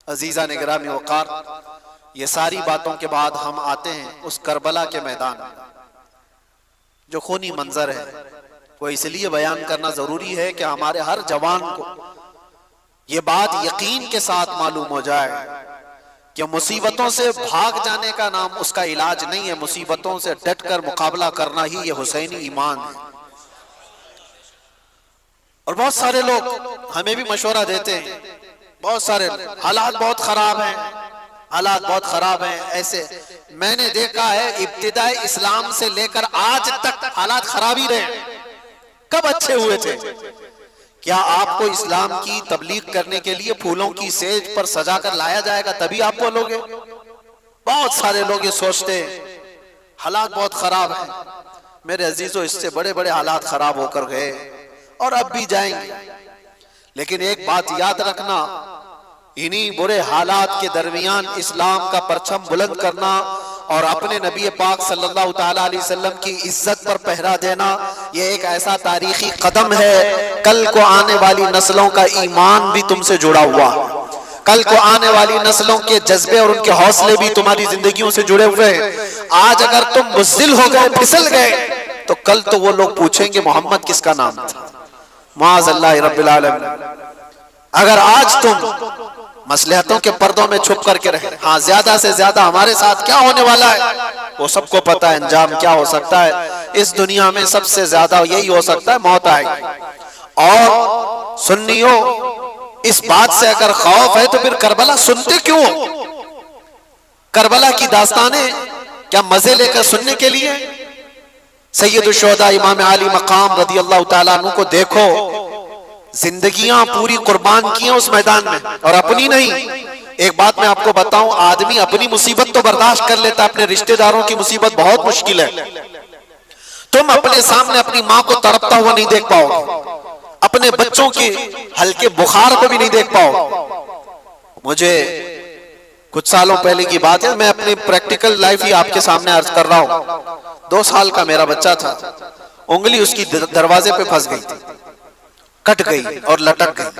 अजीजा ने गिरामी वक़ार, ये सारी बातों के बाद हम आते हैं उस करबला के मैदान में। जो खूनी मंजर है वो इसलिए बयान करना जरूरी है कि हमारे हर जवान को ये बात यकीन के साथ मालूम हो जाए कि मुसीबतों से भाग जाने का नाम उसका इलाज नहीं है, मुसीबतों से डटकर मुकाबला करना ही ये हुसैनी ईमान है। और बहुत सारे लोग हमें भी मशवरा देते हैं, बहुत सारे हालात बहुत खराब हैं, हालात बहुत खराब हैं। ऐसे मैंने देखा है इब्तिदाई इस्लाम से लेकर आज तक हालात खराब ही रहे। कब अच्छे हुए थे? क्या आपको इस्लाम की तबलीग करने के लिए फूलों की सेज पर सजा कर लाया जाएगा तभी आप बोलोगे? बहुत सारे लोग ये सोचते हैं हालात बहुत खराब हैं। मेरे अजीजों, इससे बड़े बड़े हालात खराब होकर गए और अब भी जाएंगे। लेकिन एक बात याद रखना, इन्हीं बुरे हालात के दरमियान इस्लाम का परचम बुलंद करना और अपने नबी पाक सल्लल्लाहु ताला अलैहि वसल्लम की इज्जत पर पहरा देना, यह एक ऐसा तारीखी कदम है। कल को आने वाली नस्लों का ईमान भी तुमसे जुड़ा हुआ, कल को आने वाली नस्लों के जज्बे और उनके हौसले भी तुम्हारी जिंदगियों से जुड़े हुए हैं। आज अगर तुम बुज़दिल हो गए, फिसल गए, तो कल तो वो लोग पूछेंगे मोहम्मद किसका नाम था। माअज़ल्लाहि रब्बिल आलमीन। अगर आज तुम मसलहतों के पर्दों में छुप करके रहे, हाँ ज्यादा से ज्यादा हमारे साथ क्या होने वाला है वो सबको पता है, अंजाम क्या हो सकता है। इस दुनिया में सबसे ज्यादा यही हो सकता है, मौत आएगी। और सुन्नियों, इस बात से अगर खौफ है तो फिर करबला सुनते क्यों? करबला की दास्तानें क्या मजे लेकर सुनने के लिए? सैयदुल शुहदा इमाम अली मकाम रदी अल्लाह ताला अन्हु को देखो, जिंदगियां पूरी कुर्बान की हैं उस मैदान में, और अपनी नहीं। एक बात मैं आपको बताऊं, आदमी अपनी मुसीबत तो बर्दाश्त कर लेता, अपने रिश्तेदारों की मुसीबत बहुत मुश्किल है। तुम अपने सामने अपनी माँ को तड़पता हुआ नहीं देख पाओगे, अपने बच्चों की हल्के बुखार को भी नहीं देख पाओगे। मुझे कुछ सालों पहले की बात है, मैं अपनी प्रैक्टिकल लाइफ ही आपके सामने अर्ज कर रहा हूँ। 2 साल का मेरा बच्चा था, उंगली उसकी दरवाजे पे फंस गई थी, कट गई और लटक गई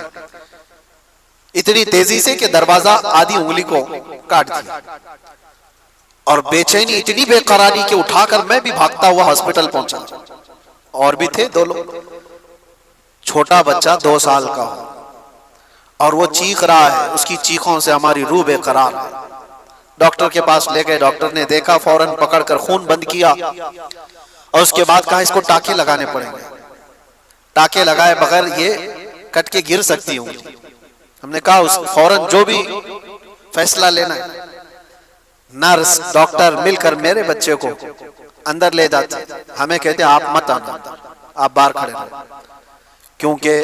इतनी तेजी से कि दरवाजा आधी उंगली को काट दिया। और बेचैनी इतनी बेकरारी के उठाकर मैं भी भागता हुआ हॉस्पिटल पहुंचा। और भी थे 2 लोग। छोटा बच्चा 2 साल का हो और वो चीख रहा है, उसकी चीखों से हमारी रूह बेकरार है। डॉक्टर के पास ले गए, डॉक्टर ने देखा, फौरन पकड़कर खून बंद किया और उसके बाद कहा इसको टाके लगाने पड़ेंगे। टाके लगाए बगैर ये कट के गिर सकती हूँ। हमने कहा उस फौरन जो भी फैसला लेना है। नर्स डॉक्टर मिलकर मेरे बच्चे को अंदर ले जाते, हमें कहते आप मत आना, आप बाहर खड़े रहो, क्योंकि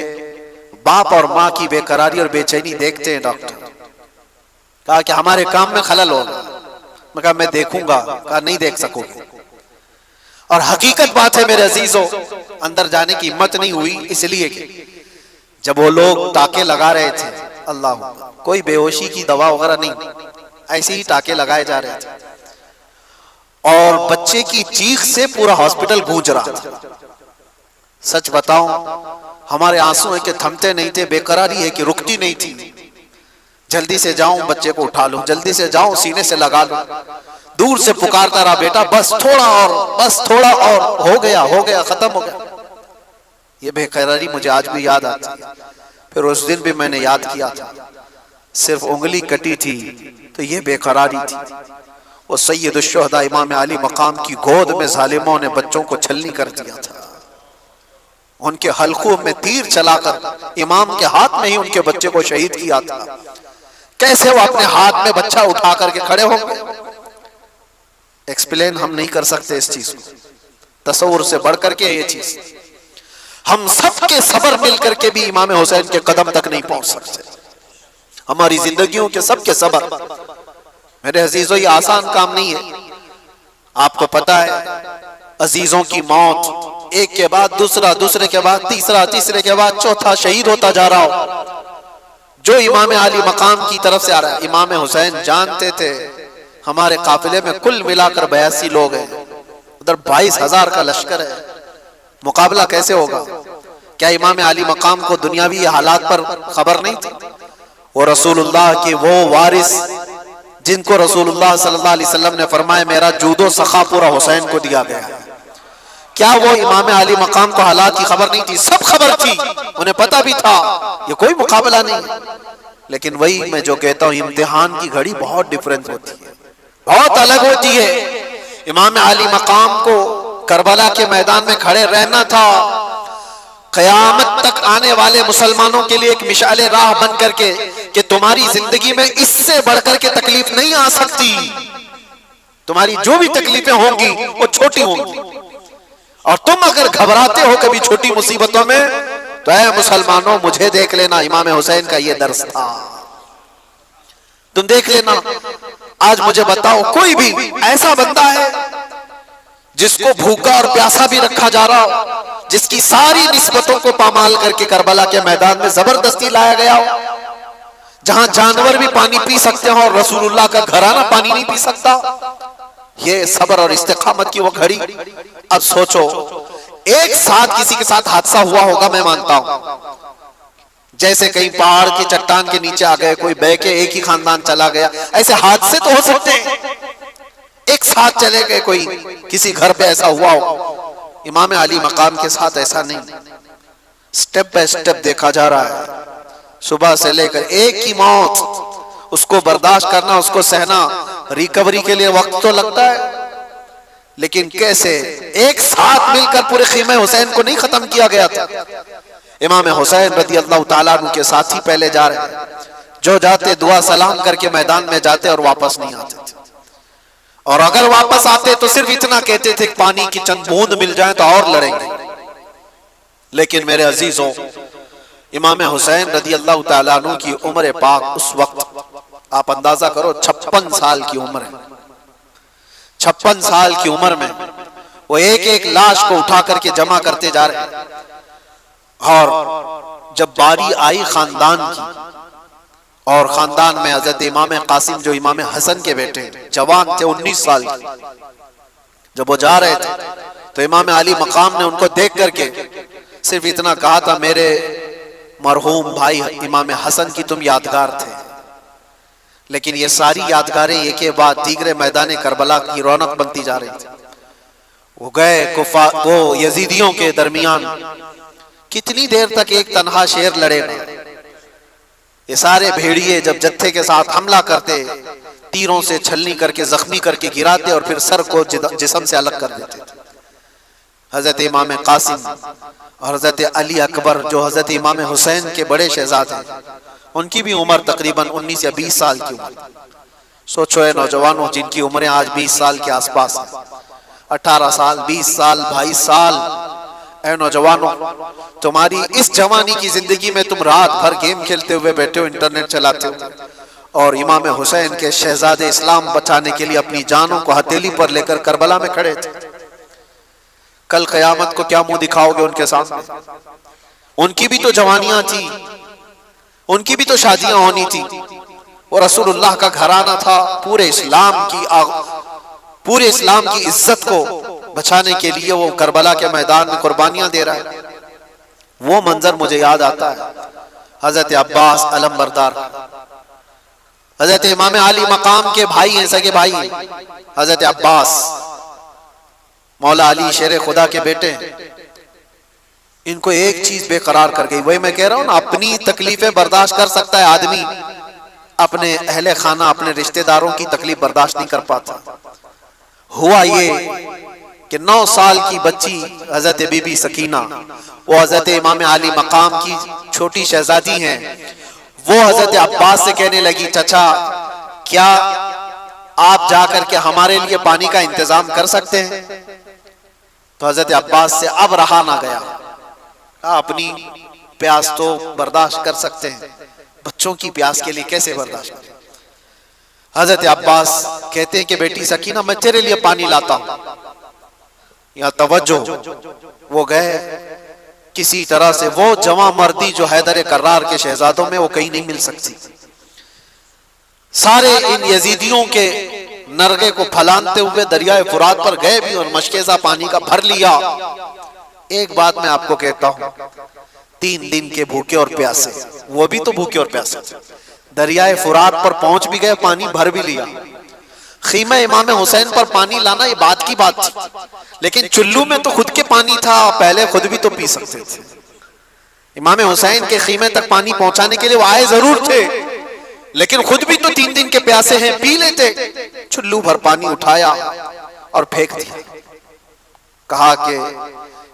बाप और माँ की बेकरारी और बेचैनी देखते हैं डॉक्टर। कहा कि हमारे काम में खलल होगा। मैं कहा मैं देखूंगा। कहा नहीं देख सकोगे। और हकीकत बात है मेरे अजीजों, अंदर जाने की हिम्मत नहीं हुई, इसलिए कि जब वो लोग टाके लगा रहे थे, अल्लाह, कोई बेहोशी की दवा वगैरह नहीं, ऐसे ही टाके लगाए जा रहे थे और बच्चे की चीख से पूरा हॉस्पिटल गूंज रहा था। सच बताऊं, हमारे आंसू है कि थमते नहीं थे, बेकरारी है कि रुकती नहीं थी। जल्दी से जाऊं बच्चे को उठा लूं, जल्दी से जाऊं सीने से लगा लूं। दूर से पुकारता रहा, बेटा बस थोड़ा और, बस थोड़ा और, हो गया, खत्म हो गया। ये बेकरारी मुझे आज भी याद आती है। फिर उस दिन भी मैंने याद किया था, सिर्फ उंगली कटी थी तो ये बेकरारी थी। वो सैयदुल शुहदा इमाम अली मकाम की गोद में जालिमों ने बच्चों को छलनी कर दिया था। उनके हल्कों में तीर चलाकर इमाम के हाथ में ही उनके बच्चे को शहीद किया था। कैसे वो अपने हाथ में बच्चा उठा करके खड़े होंगे, एक्सप्लेन हम नहीं कर सकते इस चीज को। तसव्वुर से बढ़कर के ये चीज, हम सबके सबर मिलकर के भी इमाम हुसैन के कदम तक नहीं पहुंच सकते। हमारी जिंदगियों के सबके सबर, मेरे अजीजों, ये आसान काम नहीं है। आपको पता है अजीजों की मौत एक के बाद दूसरा, दूसरे के बाद तीसरा, तीसरे के बाद चौथा शहीद होता जा रहा हो, जो इमाम अली मकाम की तरफ से आ रहा है। इमाम हुसैन जानते थे हमारे काफिले में कुल मिलाकर 82 लोग हैं, उधर 22,000 का लश्कर है, मुकाबला कैसे होगा? क्या इमाम अली मकाम को दुनियावी हालात पर खबर नहीं थी? वो रसूलुल्लाह के वो वारिस जिनको रसूलुल्लाह सल्लल्लाहु अलैहि वसल्लम ने फरमाया मेरा जूदो सखा पूरा हुसैन को दिया गया। क्या वो इमाम आली मकाम को हालात की खबर नहीं थी? सब खबर थी, उन्हें पता भी था ये कोई मुकाबला नहीं। लेकिन वही मैं जो कहता हूं, इम्तिहान की घड़ी बहुत डिफरेंस होती है, बहुत अलग होती है। इमाम आली मकाम को करबला के मैदान में खड़े रहना था, क़यामत तक आने वाले मुसलमानों के लिए एक मिसाले राह बन करके कि तुम्हारी जिंदगी में इससे बढ़कर के तकलीफ नहीं आ सकती, तुम्हारी जो भी तकलीफें होंगी वो छोटी होंगी, और तुम अगर घबराते हो कभी छोटी मुसीबतों में तो ऐ मुसलमानों मुझे देख लेना। इमाम हुसैन का ये दर्स था, तुम देख लेना। आज मुझे बताओ कोई भी ऐसा बंदा है जिसको भूखा और प्यासा भी रखा जा रहा हो, जिसकी सारी निस्बतों को पामाल करके करबला के मैदान में जबरदस्ती लाया गया हो, जहां जानवर भी पानी पी सकते हो और रसूलुल्लाह का घराना पानी नहीं पी सकता। ये सब्र और इस्तिकामत की वो घड़ी। अब सोचो, एक साथ किसी के साथ हादसा हुआ होगा, मैं मानता हूं, जैसे कहीं पहाड़ की चट्टान के नीचे आ गए, कोई बह के एक ही खानदान चला गया, ऐसे हादसे तो हो सकते हैं। एक साथ चले गए, कोई किसी घर पे ऐसा हुआ हो। इमाम अली मकाम के साथ ऐसा नहीं, स्टेप बाय स्टेप देखा जा रहा है। सुबह से लेकर एक की मौत, उसको बर्दाश्त करना, उसको सहना, रिकवरी के लिए वक्त तो लगता है, लेकिन कैसे एक साथ मिलकर पूरे खीमे हुसैन को नहीं खत्म किया गया था। इमाम हुसैन रदी अल्लाह ताला अन्हु के साथी पहले जा रहे हैं, जो जाते दुआ सलाम करके मैदान में जाते और वापस नहीं आते थे, और अगर वापस आते तो सिर्फ इतना कहते थे कि पानी की चंद बूंद मिल जाए तो और लड़ेंगे। लेकिन मेरे अजीजों, इमाम हुसैन रदी अल्लाह ताला अन्हु की उम्र पाक उस वक्त आप अंदाजा करो 56 साल की उम्र है। 56 साल की उम्र में वो एक एक लाश को उठा करके जमा करते जा रहे हैं। और जब बारी आई खानदान की, और खानदान में हजरत इमाम कासिम जो इमाम हसन के बेटे जवान थे 19 साल के, जब वो जा रहे थे तो इमाम अली मकाम ने उनको देख करके सिर्फ इतना कहा था, मेरे मरहूम भाई इमाम हसन की तुम यादगार थे। लेकिन ये सारी यादगारें एक के बाद दीगरे मैदान करबला की रौनक बनती जा रही थी। वो गए वो यजीदियों के दरमियान कितनी देर तक एक तनहा शेर लड़ेगा। ये सारे भेड़िए जब जत्थे के साथ हमला करते, तीरों से छलनी करके जख्मी करके गिराते और फिर सर को जिस्म से अलग कर देते थे। हजरत इमाम कासिम और हजरत अली अकबर जो हजरत इमाम हुसैन के बड़े शहजादे, उनकी भी उम्र तकरीबन 19 या 20 साल की उम्र। सोचो है नौजवानों, जिनकी उम्रें आज 20 साल के आसपास, 18 साल, 20 साल, 22 साल। ऐ नौजवानों, तुम्हारी इस जवानी की जिंदगी में तुम रात भर गेम खेलते हुए बैठे हो, इंटरनेट चलाते हो, और इमाम हुसैन के शहजादे इस्लाम बचाने के लिए अपनी जानों को हथेली पर लेकर करबला में खड़े थे। कल क़यामत को क्या मुंह दिखाओगे उनके सामने? उनकी भी तो जवानियां थी, उनकी भी तो शादियां होनी थी। वो रसूलुल्लाह का घराना था, पूरे इस्लाम की इज्जत को बचाने के लिए वो करबला के मैदान में कुर्बानियां दे रहा है। वो मंजर मुझे याद आता है, हजरत अब्बास अलम बरदार, हजरत इमाम अली मकाम के भाई हैं, सगे भाई हैं, हजरत अब्बास मौला अली शेर खुदा के बेटे। इनको एक चीज बेकरार कर गई, वही मैं कह रहा हूं ना, अपनी तकलीफें बर्दाश्त कर सकता है आदमी, अपने अहले खाना अपने रिश्तेदारों की तकलीफ बर्दाश्त नहीं कर पाता। हुआ ये कि 9 साल की बच्ची हजरत बीबी सकीना, वो हजरत इमाम अली मकाम की छोटी शहजादी हैं, वो हजरत अब्बास से कहने लगी, चचा क्या आप जाकर के हमारे लिए पानी का इंतजाम कर सकते हैं? तो हजरत अब्बास से अब रहा ना गया, अपनी प्यास तो बर्दाश्त कर सकते हैं, बच्चों की प्यास के लिए कैसे बर्दाश्त करें? हजरत अब्बास कहते हैं कि बेटी सकीना मैं तेरे लिए पानी लाता हूं। यहाँ तवज्जो, वो गए किसी तरह से, वो जवां मर्दी जो हैदर कर्रार के शहजादों में वो कहीं नहीं मिल सकती। सारे इन यजीदियों के नरगे को फलानते हुए दरियाए फुरात पर गए भी और मशकेजा पानी का भर लिया। एक बात मैं आपको कहता हूं, 3 दिन के भूखे और प्यासे, वो भी तो भूखे और प्यासे, दरियाए फुरात पर पहुंच भी गए, पानी भर भी लिया। खीमा इमाम हुसैन पर पानी लाना ये बात की बात थी, लेकिन चुल्लू में तो खुद के पानी था, पहले खुद भी तो पी सकते थे। इमाम हुसैन के खीमे तक पानी पहुंचाने के लिए वो आए जरूर थे, लेकिन खुद भी तो 3 दिन के प्यासे हैं, पी लेते। चुल्लू भर पानी उठाया और फेंक दिया। कहा कि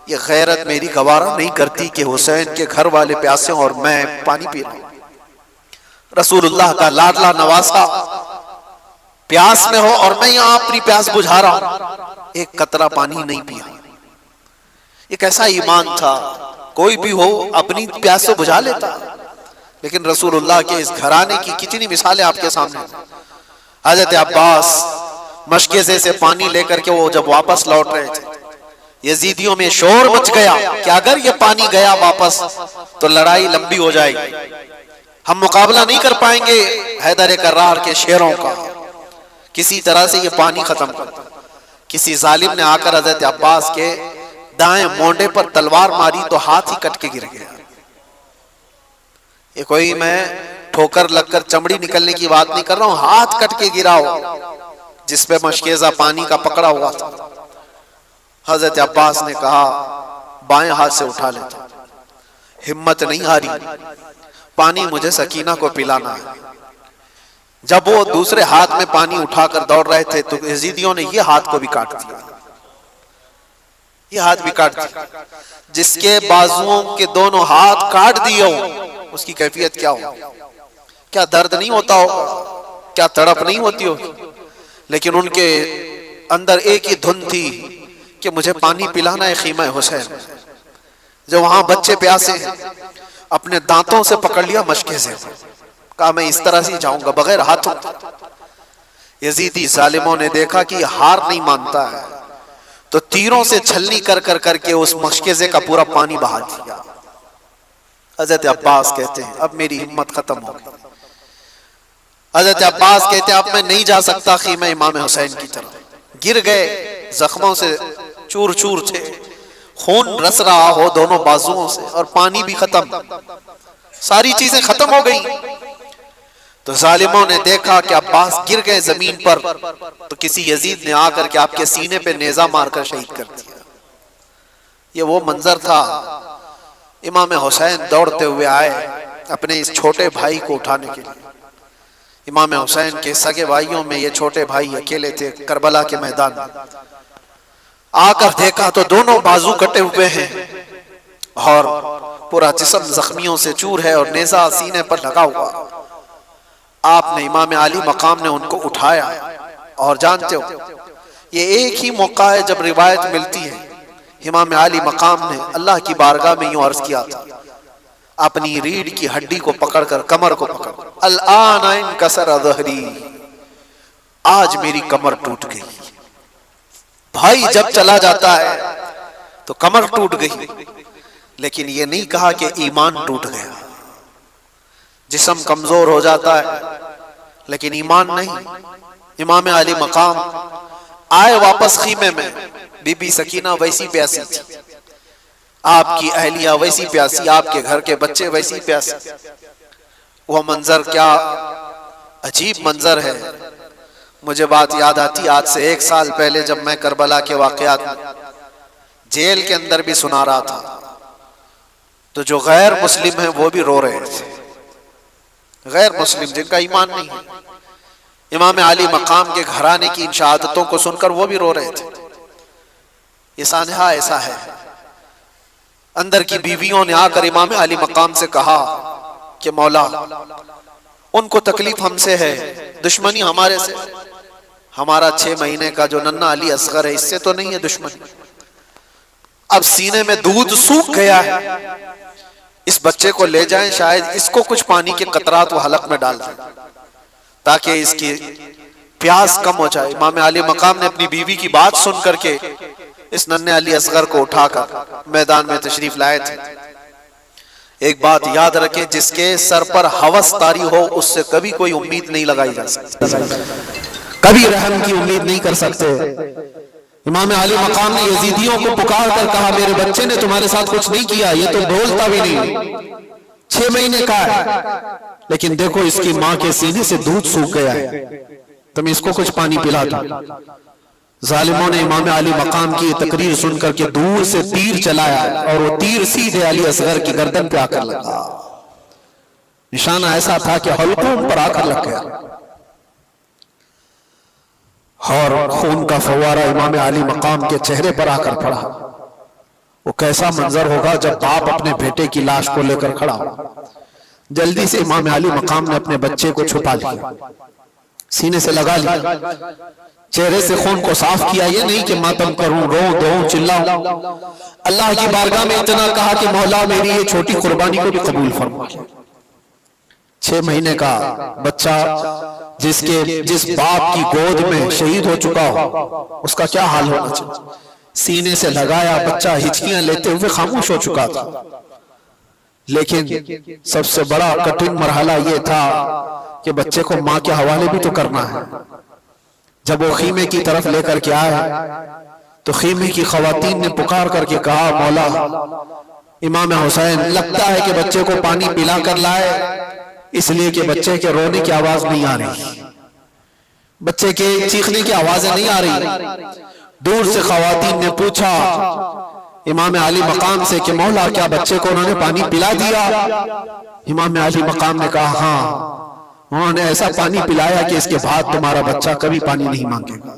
ये गैरत मेरी गवारा नहीं करती कि हुसैन के घर वाले प्यासे और मैं पानी पी रहा हूं। रसूलुल्लाह का लाडला नवासा प्यास में हो और मैं यहां अपनी प्यास बुझा रहा हूं, एक कतरा पानी नहीं पिया। ये कैसा ईमान था, कोई भी हो अपनी प्यास से बुझा लेता। लेकिन रसूलुल्लाह के इस घराने की कितनी मिसालें आपके सामने। हजरत अब्बास मशकेज़े से पानी लेकर के वो जब वापस लौट रहे थे, यजीदियों में शोर मच गया कि अगर ये पानी गया वापस तो लड़ाई लंबी हो जाएगी, हम मुकाबला नहीं कर पाएंगे हैदर कर्रार के शेरों का। किसी तरह से ये पानी खत्म कर। किसी जालिम ने आकर हजरत अब्बास के दाएं मोंडे पर तलवार मारी तो हाथ ही कट के गिर गया। ये कोई मैं ठोकर लगकर चमड़ी निकलने की बात नहीं कर रहा हूं, हाथ कट के गिरा हो जिसपे मशकेज़ा पानी का पकड़ा हुआ था। हजरत अब्बास ने कहा बाएं हाथ से उठा लेता, हिम्मत नहीं हारी, पानी मुझे सकीना को पिलाना है। जब वो दूसरे हाथ में पानी उठाकर दौड़ रहे थे तो यजीदियों ने ये हाथ को भी काट दिया, ये हाथ भी काट दिया। जिसके बाजुओं के दोनों हाथ काट दिए हो उसकी कैफियत क्या हो, क्या दर्द नहीं होता होगा, क्या तड़प नहीं होती होगी। लेकिन उनके अंदर एक ही धुन थी कि मुझे पानी पिलाना है खीमा हुसैन। जब वहां बच्चे प्यासे अपने दांतों से पकड़ लिया मशकेज़े, कहा मैं इस तरह से जाऊंगा बगैर हाथों। यजीदी जालिमों ने देखा कि हार नहीं मानता है तो तीरों से छलनी कर कर करके उस मशकेज़े का पूरा पानी बहा दिया। हजरत अब्बास कहते हैं अब मेरी हिम्मत खत्म हो गई। हजरत अब्बास कहते हैं अब मैं नहीं जा सकता खीमा इमाम हुसैन की तरफ। गिर गए, जख्मों से चूर चूर थे, खून रस रहा हो दोनों बाजुओं से और पानी भी खत्म, सारी चीजें खत्म हो गई। तो जालिमों ने देखा कि अब्बास गिर गए जमीन पर, तो किसी यजीद ने आकर के आपके सीने पे नेजा मारकर शहीद कर दिया। ये वो मंजर था। इमाम हुसैन दौड़ते हुए आए अपने इस छोटे भाई को उठाने के लिए। इमाम हुसैन के सगे भाइयों में ये छोटे भाई अकेले थे। करबला के मैदान में आकर देखा तो दोनों बाजू कटे हुए हैं और पूरा जिस्म जख्मियों से चूर है और नेजा सीने पर लगा हुआ। आपने इमाम अली मकाम ने उनको उठाया और जानते हो ये एक ही मौका है जब रिवायत मिलती है इमाम अली मकाम ने अल्लाह की बारगाह में यूं अर्ज किया था, अपनी रीढ़ की हड्डी को पकड़कर, कमर को पकड़, अल-आन इनकसर ज़हरी, आज मेरी कमर टूट गई। भाई जब चला जाता है तो कमर टूट गई, लेकिन ये नहीं कहा कि ईमान टूट गया। जिस्म कमजोर हो जाता है लेकिन ईमान नहीं। इमाम अली मकाम आए वापस खीमे में, बीबी सकीना वैसी प्यासी थी, आपकी अहलिया वैसी प्यासी, आपके घर के बच्चे वैसी प्यासी। वह मंजर क्या अजीब मंजर है। मुझे बात याद आती आज से 1 साल पहले जब मैं करबला के वाकयात में जेल के अंदर भी सुना रहा था, तो जो गैर मुस्लिम है वो भी रो रहे थे। गैर मुस्लिम जिनका ईमान नहीं है, इमाम अली मकाम के घराने की इन शहादतों को सुनकर वो भी रो रहे थे। ये सानहा ऐसा है। अंदर की बीवियों ने आकर इमाम अली मकाम से कहा कि मौला उनको तकलीफ हमसे है, दुश्मनी हमारे से, हमारा 6 महीने का जो नन्ना अली असगर है इससे तो नहीं है दुश्मनी। अब सीने में दूध सूख गया है, इस बच्चे को ले जाएं, शायद इसको कुछ पानी के कतरात वो हलक में डाल दें ताकि इसकी प्यास कम हो जाए। इमाम अली मकाम ने अपनी बीवी की बात सुन करके इस नन्हे अली असगर को उठाकर मैदान में तशरीफ लाए थे। एक बात याद रखें, जिसके सर पर हवस तारी हो उससे कभी कोई उम्मीद नहीं लगाई जा सकती, कभी रहम की उम्मीद नहीं कर सकते। इमाम अली मकाम ने यजीदियों को पुकार कर कहा, मेरे बच्चे ने तुम्हारे साथ कुछ नहीं किया, ये तो बोलता भी नहीं, 6 महीने का है, लेकिन देखो इसकी मां के सीने से दूध सूख गया है, तुम इसको कुछ पानी पिला दो। जालिमों ने इमाम अली मकाम की तकरीर सुनकर के दूर से तीर चलाया और वो तीर सीधे अली असगर की गर्दन पे आकर लगा। निशाना ऐसा था कि हल्कूम पर आकर लग गया और खून का फव्वारा इमाम अली मकाम के चेहरे पर आकर पड़ा। वो कैसा मंजर होगा जब बाप अपने बेटे की लाश को लेकर खड़ा हो। जल्दी से इमाम अली मकाम ने अपने बच्चे को छुपा लिया, सीने से लगा लिया, चेहरे से खून को साफ किया। ये नहीं कि मातम करूं, रो दो, चिल्लाऊं। अल्लाह की बारगाह में इतना कहा कि मौला मेरी ये छोटी कुर्बानी को भी कबूल फरमा। 6 महीने का बच्चा जिस बाप की गोद में शहीद हो चुका हो, उसका क्या हाल होना चाहिए। सीने से लगाया, बच्चा हिचकियां लेते हुए खामोश हो चुका था। लेकिन सबसे बड़ा कठिन मरहला यह था कि बच्चे को मां के हवाले भी तो करना है। जब वो खीमे की तरफ लेकर के आए तो खीमे की खवातीन ने पुकार करके कहा, मौला इमाम हुसैन लगता है कि बच्चे को पानी पिला कर लाए, इसलिए कि बच्चे के रोने की आवाज नहीं आ रही, बच्चे के चीखने की आवाजें नहीं आ रही। दूर से खवातीन ने पूछा इमाम अली मकाम से कि मौला क्या बच्चे को उन्होंने पानी पिला दिया। इमाम अली मकाम ने कहा हाँ, उन्होंने ऐसा पानी पिलाया कि इसके बाद तुम्हारा बच्चा कभी पानी नहीं मांगेगा,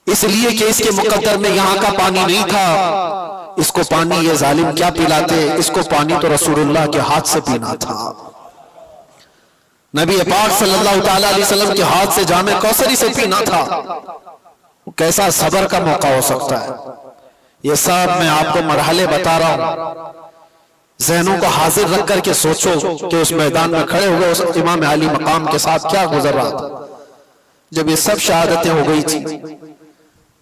इसलिए कि इसके मुकद्दर में यहाँ का पानी नहीं था। इसको पानी ये जालिम क्या पिलाते, इसको पानी तो रसूलुल्लाह के हाथ से पीना था। नबी पाक सल्लल्लाहु अलैहि वसल्लम के हाथ से जामे कौसरी से पीना था। कैसा सब्र का मौका हो सकता है। ये सब मैं आपको मरहले बता रहा हूं, ज़हनों को हाजिर रख करके सोचो कि उस मैदान में खड़े हुए उस इमाम अली मकाम के साथ क्या गुजर रहा था। जब ये सब शहादतें हो गई थी,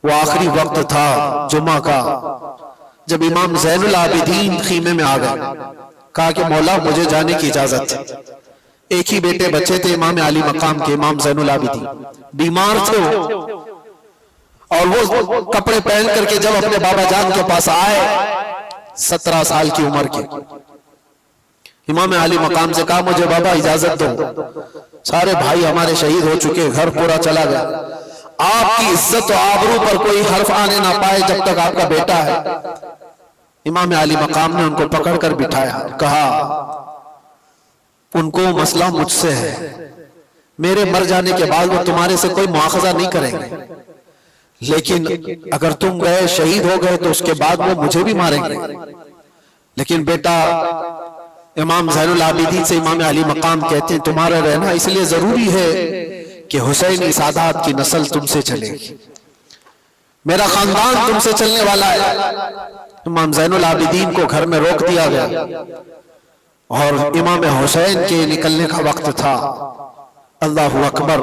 वो आखिरी वक्त था जुमा का, जब इमाम ज़ैनुल आबिदीन खीमे में आ गए, कहा कि मौला मुझे जाने की इजाजत है। एक ही बेटे बच्चे थे इमाम अली मकाम के, इमाम ज़ैनुल आबिदीन बीमार थे और वो कपड़े पहन करके जब अपने बाबा जान के पास आए, 17 साल की उम्र के, इमाम अली मकाम से कहा मुझे बाबा इजाजत दो, सारे भाई हमारे शहीद हो चुके, घर पूरा चला गया, आपकी इज्जत और आबरू पर कोई हर्फ आने ना पाए जब तक आपका बेटा है। इमाम अली मकाम ने उनको पकड़कर बिठाया, कहा उनको मसला मुझसे है, मेरे मर जाने के बाद वो तुम्हारे से कोई मुआखजा नहीं करेंगे, लेकिन अगर तुम गए शहीद हो गए तो उसके बाद वो मुझे भी मारेंगे। लेकिन बेटा इमाम ज़ैनुल आबिदीन से इमाम अली मकाम कहते हैं तुम्हारा रहना इसलिए जरूरी है कि हुसैनी सादात की नस्ल तुमसे चलेगी, मेरा खानदान तुमसे चलने वाला है। इमाम ज़ैनुल आबिदीन को घर में रोक दिया गया और इमाम हुसैन के निकलने का वक्त था। अल्लाहु अकबर,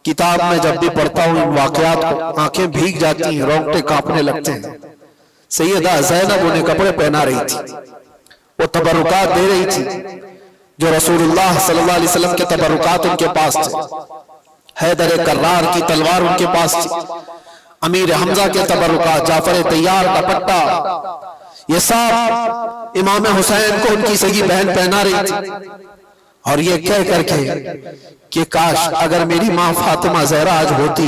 किताब में जब भी पढ़ता हूं इन वाकयात को आंखें भीग जाती हैं, रोंगटे कांपने लगते हैं। सैयदा ज़ैनब उन्हें कपड़े पहना रही थी, वो तबरुकात दे रही थी जो रसूलुल्लाह सल्लल्लाहु अलैहि वसल्लम के तबरुकात उनके पास थे। हैदर कर्रार की तलवार उनके पास थी, अमीर हमजा के तबरुकात, जाफर तैयार का पट्टा, ये सब इमाम हुसैन को उनकी सगी बहन पहना रही थी। और ये कह करके कि काश अगर मेरी माँ फातिमा ज़हरा आज होती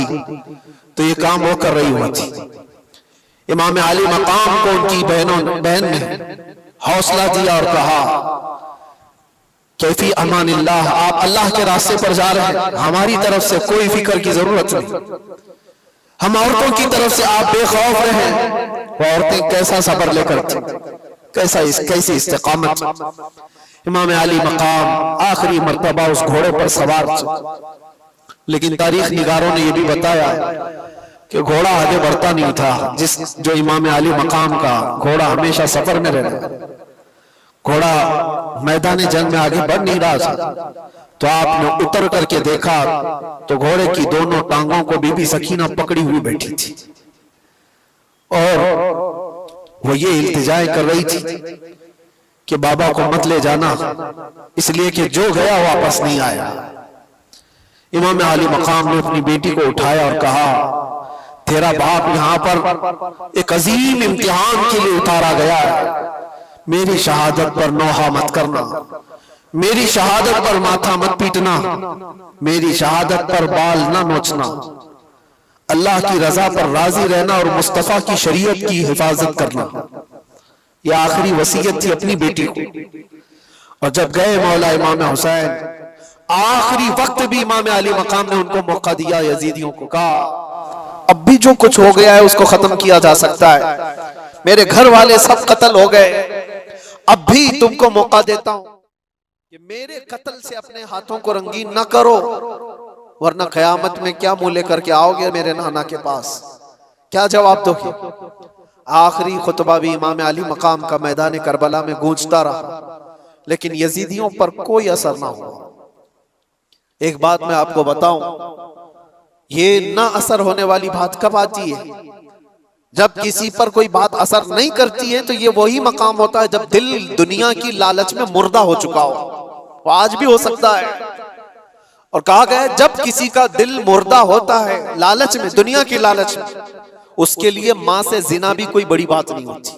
तो ये काम वो कर रही होती। इमाम अली मकाम को उनकी बहन ने हौसला दिया और कहा कैफी अमानिल्लाह, आप अल्लाह के रास्ते पर जा रहे हैं, हमारी तरफ से कोई फिक्र की जरूरत नहीं, हम औरतों की तरफ से आप बेखौफ रहे। वो औरतें कैसा सब्र लेकर थी, कैसी इस्तिकामत। इमाम अली मकाम आखिरी मर्तबा उस घोड़े पर सवार थे, लेकिन तारीख निगारों ने यह भी बताया कि घोड़ा आगे बढ़ता नहीं था। जो इमाम अली मकाम का घोड़ा हमेशा सफर में रहता, घोड़ा मैदान जंग में आगे बढ़ नहीं रहा था। तो आपने उतर करके देखा तो घोड़े की दोनों टांगों को बीबी सकीना पकड़ी हुई बैठी थी और वो ये इल्तिजाएं कर रही थी कि बाबा को मत ले जाना, इसलिए कि जो गया वापस नहीं आया। इमाम अली मकाम ने अपनी बेटी को उठाया और कहा तेरा बाप यहाँ पर एक अजीम इम्तिहान के लिए उतारा गया है, मेरी शहादत पर नौहा मत करना, मेरी शहादत पर माथा मत पीटना, मेरी शहादत पर बाल ना नोचना। अल्लाह की रजा पर राजी रहना और मुस्तफा की शरीयत की हिफाजत करना। यह आखिरी वसीयत थी अपनी बेटी को। और जब गए मौला इमाम हुसैन, आखिरी वक्त भी इमाम अली मकाम ने उनको मौका दिया। यजीदियों को कहा अब भी जो कुछ हो गया है उसको खत्म किया जा सकता है, मेरे घर वाले सब कत्ल हो गए, अब भी तुमको मौका देता हूं कि मेरे कत्ल से अपने हाथों को रंगीन न करो, वरना कयामत में क्या मुंह लेकर के आओगे मेरे नाना के पास, क्या जवाब दोगे। आखिरी खुतबा भी इमाम अली मकाम का मैदान करबला में गूंजता रहा, लेकिन यजीदियों पर कोई असर ना हुआ। एक बात मैं आपको बताऊं, ये ना असर होने वाली बात कब आती है? जब किसी पर कोई बात असर नहीं करती है तो ये वही मकाम होता है जब दिल दुनिया की लालच में मुर्दा हो चुका हो। वो आज भी हो सकता है। और कहा गया है जब किसी का दिल मुर्दा होता है लालच में, दुनिया की लालच में, उसके लिए मां से जिना भी कोई बड़ी बात नहीं होती।